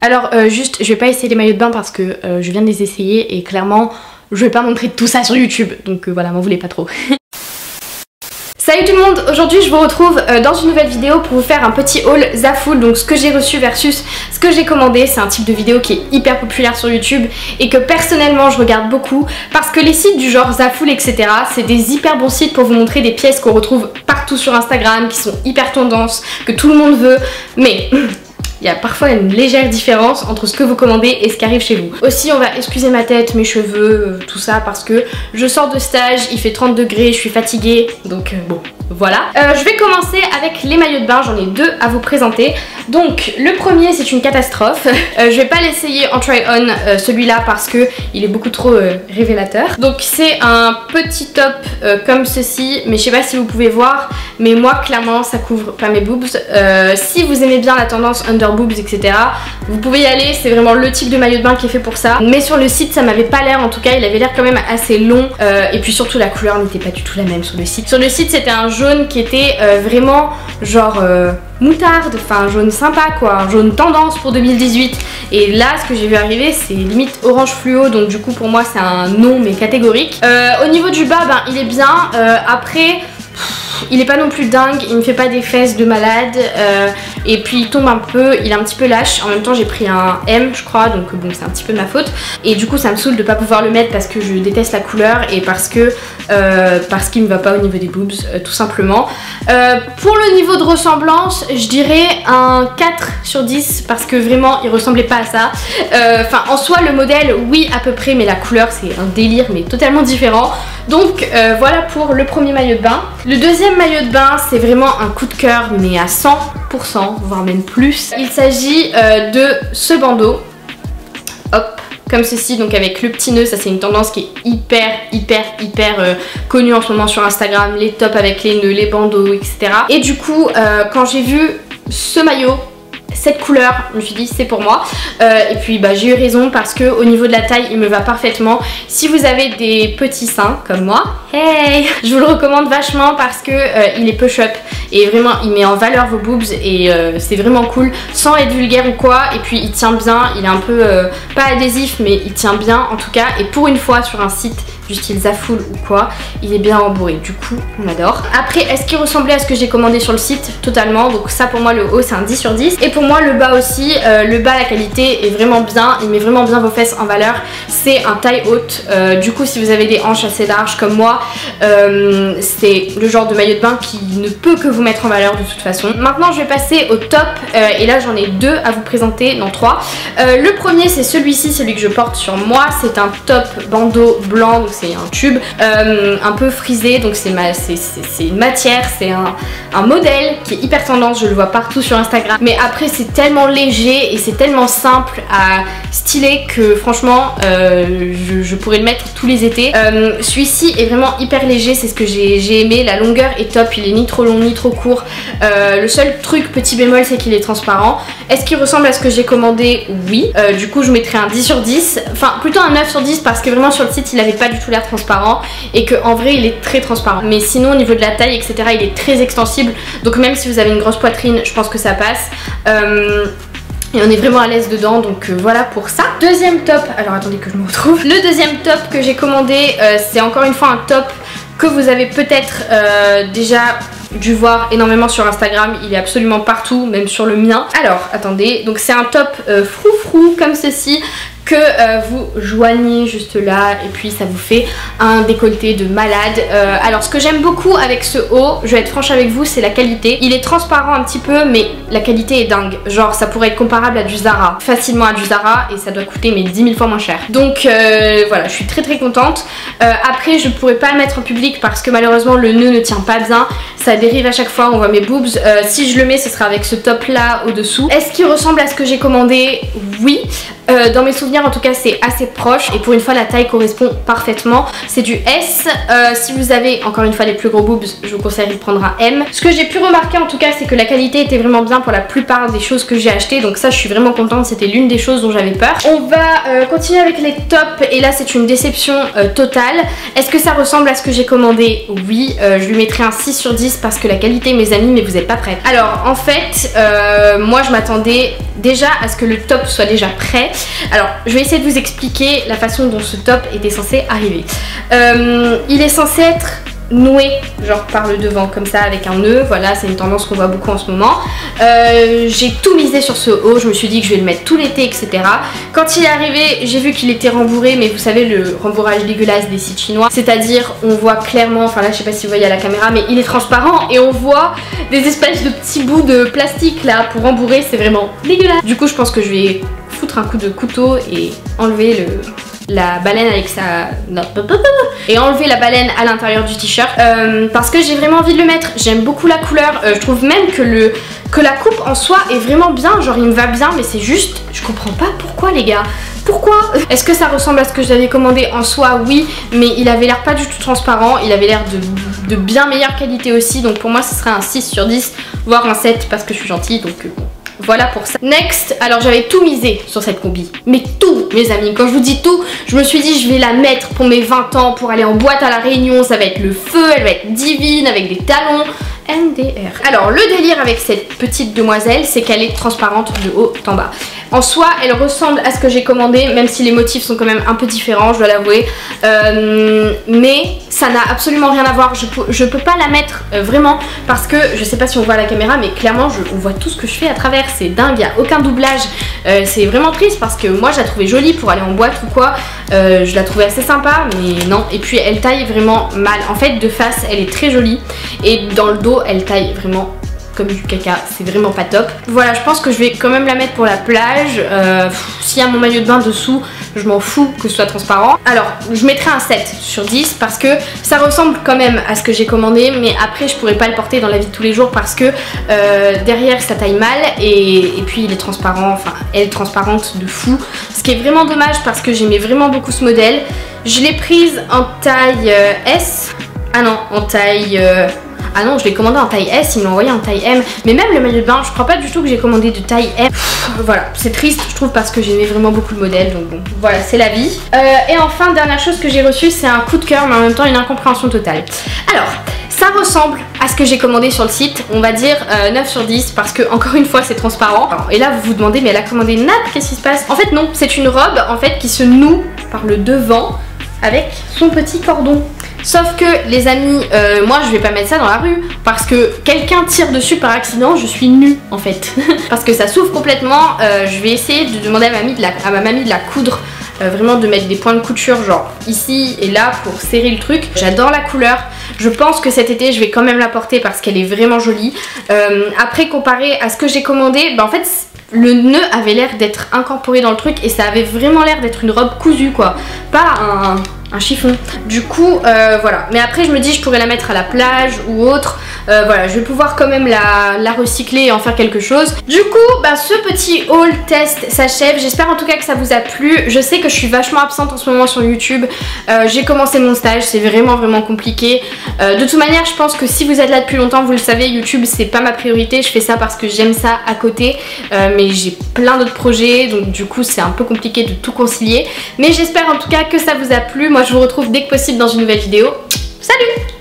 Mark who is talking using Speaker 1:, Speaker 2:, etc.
Speaker 1: Alors juste, je vais pas essayer les maillots de bain parce que je viens de les essayer et clairement je vais pas montrer tout ça sur YouTube, donc voilà, m'en voulez pas trop. Salut tout le monde, aujourd'hui je vous retrouve dans une nouvelle vidéo pour vous faire un petit haul Zaful, donc ce que j'ai reçu versus ce que j'ai commandé. C'est un type de vidéo qui est hyper populaire sur YouTube et que personnellement je regarde beaucoup parce que les sites du genre Zaful etc, c'est des hyper bons sites pour vous montrer des pièces qu'on retrouve partout sur Instagram, qui sont hyper tendance, que tout le monde veut, mais il y a parfois une légère différence entre ce que vous commandez et ce qui arrive chez vous. Aussi on va excuser ma tête, mes cheveux, tout ça parce que je sors de stage, il fait 30 degrés, je suis fatiguée, donc bon. Voilà, je vais commencer avec les maillots de bain, j'en ai deux à vous présenter. Donc le premier c'est une catastrophe, je vais pas l'essayer en try-on celui-là parce que il est beaucoup trop révélateur. Donc c'est un petit top comme ceci, mais je sais pas si vous pouvez voir, mais moi clairement ça couvre pas mes boobs. Si vous aimez bien la tendance under boobs etc, vous pouvez y aller, c'est vraiment le type de maillot de bain qui est fait pour ça. Mais sur le site ça m'avait pas l'air, en tout cas il avait l'air quand même assez long, et puis surtout la couleur n'était pas du tout la même sur le site. Sur le site c'était un jaune qui était vraiment genre moutarde, enfin jaune sympa quoi, un jaune tendance pour 2018. Et là ce que j'ai vu arriver c'est limite orange fluo, donc du coup pour moi c'est un non mais catégorique. Au niveau du bas ben il est bien, après il est pas non plus dingue, il me fait pas des fesses de malade, et puis il tombe un peu, il est un petit peu lâche. En même temps j'ai pris un M je crois, donc bon c'est un petit peu de ma faute. Et du coup ça me saoule de pas pouvoir le mettre parce que je déteste la couleur et parce qu'il me va pas au niveau des boobs, tout simplement. Pour le niveau de ressemblance je dirais un 4 sur 10 parce que vraiment il ressemblait pas à ça. Enfin en soi le modèle oui à peu près, mais la couleur c'est un délire mais totalement différent. Donc voilà pour le premier maillot de bain. Le deuxième maillot de bain c'est vraiment un coup de cœur mais à 100%, voire même plus. Il s'agit de ce bandeau, hop, comme ceci, donc avec le petit nœud. Ça c'est une tendance qui est hyper connue en ce moment sur Instagram, les tops avec les nœuds, les bandeaux etc. Et du coup quand j'ai vu ce maillot, cette couleur, je me suis dit c'est pour moi, et puis bah j'ai eu raison parce que au niveau de la taille il me va parfaitement. Si vous avez des petits seins comme moi, hey, je vous le recommande vachement parce que il est push up et vraiment il met en valeur vos boobs et c'est vraiment cool sans être vulgaire ou quoi. Et puis il tient bien, il est un peu pas adhésif mais il tient bien en tout cas, et pour une fois sur un site du style Zaful ou quoi, il est bien rembourré, du coup on adore. Après est-ce qu'il ressemblait à ce que j'ai commandé sur le site? Totalement, donc ça pour moi le haut c'est un 10 sur 10. Et pour moi le bas aussi, le bas la qualité est vraiment bien, il met vraiment bien vos fesses en valeur. C'est un taille haute, du coup si vous avez des hanches assez larges comme moi, c'est le genre de maillot de bain qui ne peut que vous mettre en valeur de toute façon. Maintenant je vais passer au top, et là j'en ai deux à vous présenter, non trois. Le premier c'est celui-ci, celui que je porte sur moi, c'est un top bandeau blanc, donc c'est un tube un peu frisé, donc c'est une matière, c'est un modèle qui est hyper tendance, je le vois partout sur Instagram. Mais après c'est tellement léger et c'est tellement simple à styler que franchement je pourrais le mettre tous les étés. Celui-ci est vraiment hyper léger, c'est ce que j'ai aimé, la longueur est top, il est ni trop long ni trop court. Le seul truc petit bémol c'est qu'il est transparent. Est-ce qu'il ressemble à ce que j'ai commandé? Oui, du coup je mettrais un 10 sur 10, enfin plutôt un 9 sur 10 parce que vraiment sur le site il avait pas du tout l'air transparent et que en vrai il est très transparent. Mais sinon au niveau de la taille etc il est très extensible, donc même si vous avez une grosse poitrine je pense que ça passe. Et on est vraiment à l'aise dedans, donc voilà pour ça. Deuxième top, alors attendez que je me retrouve. Le deuxième top que j'ai commandé, c'est encore une fois un top que vous avez peut-être déjà dû voir énormément sur Instagram, il est absolument partout, même sur le mien. Alors attendez, donc c'est un top froufrou comme ceci, que vous joignez juste là et puis ça vous fait un décolleté de malade. Alors ce que j'aime beaucoup avec ce haut, je vais être franche avec vous, c'est la qualité. Il est transparent un petit peu mais la qualité est dingue, genre ça pourrait être comparable à du Zara, facilement à du Zara, et ça doit coûter mais 10 000 fois moins cher. Donc voilà, je suis très contente. Après je pourrais pas le mettre en public parce que malheureusement le nœud ne tient pas bien, ça dérive à chaque fois, on voit mes boobs. Si je le mets ce sera avec ce top là au dessous. Est-ce qu'il ressemble à ce que j'ai commandé? Oui. Dans mes souvenirs souvenir en tout cas c'est assez proche et pour une fois la taille correspond parfaitement. C'est du S. Si vous avez encore une fois les plus gros boobs, je vous conseille de prendre un M. Ce que j'ai pu remarquer en tout cas c'est que la qualité était vraiment bien pour la plupart des choses que j'ai achetées, donc ça je suis vraiment contente, c'était l'une des choses dont j'avais peur. On va continuer avec les tops et là c'est une déception totale. Est-ce que ça ressemble à ce que j'ai commandé? Oui, je lui mettrai un 6 sur 10 parce que la qualité, mes amis, mais vous êtes pas prêts. Alors en fait moi je m'attendais déjà à ce que le top soit déjà prêt. Alors je vais essayer de vous expliquer la façon dont ce top était censé arriver. Il est censé être noué genre par le devant comme ça avec un nœud, voilà c'est une tendance qu'on voit beaucoup en ce moment. J'ai tout misé sur ce haut, je me suis dit que je vais le mettre tout l'été etc. Quand il est arrivé j'ai vu qu'il était rembourré, mais vous savez le rembourrage dégueulasse des sites chinois, c'est à dire on voit clairement, enfin là je sais pas si vous voyez à la caméra mais il est transparent et on voit des espèces de petits bouts de plastique là pour rembourrer, c'est vraiment dégueulasse. Du coup je pense que je vais foutre un coup de couteau et enlever la baleine avec sa... et enlever la baleine à l'intérieur du t-shirt parce que j'ai vraiment envie de le mettre. J'aime beaucoup la couleur, je trouve même que la coupe en soi est vraiment bien, genre il me va bien, mais c'est juste, je comprends pas pourquoi les gars. Pourquoi? Est-ce que ça ressemble à ce que j'avais commandé? En soi oui, mais il avait l'air pas du tout transparent, il avait l'air de bien meilleure qualité aussi, donc pour moi ce serait un 6 sur 10 voire un 7 parce que je suis gentille, donc voilà pour ça. Next, alors j'avais tout misé sur cette combi. Mais tout, mes amis. Quand je vous dis tout, je me suis dit je vais la mettre pour mes 20 ans, pour aller en boîte à la Réunion. Ça va être le feu, elle va être divine avec des talons. MDR. Alors le délire avec cette petite demoiselle, c'est qu'elle est transparente de haut en bas. En soi, elle ressemble à ce que j'ai commandé, même si les motifs sont quand même un peu différents, je dois l'avouer. Mais ça n'a absolument rien à voir. Je peux pas la mettre vraiment parce que, je sais pas si on voit à la caméra, mais clairement, on voit tout ce que je fais à travers. C'est dingue, il n'y a aucun doublage. C'est vraiment triste parce que moi, je la trouvais jolie pour aller en boîte ou quoi. Je la trouvais assez sympa, mais non. Et puis, elle taille vraiment mal. En fait, de face, elle est très jolie. Et dans le dos, elle taille vraiment comme du caca, c'est vraiment pas top. Voilà, je pense que je vais quand même la mettre pour la plage. S'il y a mon maillot de bain dessous, je m'en fous que ce soit transparent. Alors, je mettrai un 7 sur 10 parce que ça ressemble quand même à ce que j'ai commandé, mais après je pourrais pas le porter dans la vie de tous les jours parce que derrière ça taille mal et puis il est transparent, enfin elle est transparente de fou. Ce qui est vraiment dommage parce que j'aimais vraiment beaucoup ce modèle. Je l'ai prise en taille S. Ah non, en taille... Ah non, je l'ai commandé en taille S, il m'a envoyé en taille M. Mais même le maillot de bain, je crois pas du tout que j'ai commandé de taille M. Voilà, c'est triste je trouve parce que j'aimais vraiment beaucoup le modèle. Donc bon, voilà, c'est la vie. Et enfin, dernière chose que j'ai reçue, c'est un coup de cœur mais en même temps une incompréhension totale. Alors, ça ressemble à ce que j'ai commandé sur le site, on va dire 9 sur 10 parce que encore une fois c'est transparent. Alors, et là vous vous demandez mais elle a commandé une nappe, qu'est-ce qui se passe? En fait non, c'est une robe en fait qui se noue par le devant avec son petit cordon. Sauf que les amis, moi je vais pas mettre ça dans la rue parce que quelqu'un tire dessus par accident, je suis nue en fait. Parce que ça s'ouvre complètement, je vais essayer de demander à ma mamie de la coudre, vraiment de mettre des points de couture genre ici et là pour serrer le truc. J'adore la couleur, je pense que cet été je vais quand même la porter parce qu'elle est vraiment jolie. Après comparé à ce que j'ai commandé, bah en fait le nœud avait l'air d'être incorporé dans le truc et ça avait vraiment l'air d'être une robe cousue quoi, pas un chiffon. Du coup voilà, mais après je me dis je pourrais la mettre à la plage ou autre. Voilà, je vais pouvoir quand même la recycler et en faire quelque chose. Du coup bah, ce petit haul test s'achève. J'espère en tout cas que ça vous a plu. Je sais que je suis vachement absente en ce moment sur YouTube. J'ai commencé mon stage, c'est vraiment compliqué. De toute manière je pense que si vous êtes là depuis longtemps vous le savez, YouTube c'est pas ma priorité. Je fais ça parce que j'aime ça à côté, mais j'ai plein d'autres projets donc du coup c'est un peu compliqué de tout concilier. Mais j'espère en tout cas que ça vous a plu. Moi je vous retrouve dès que possible dans une nouvelle vidéo. Salut!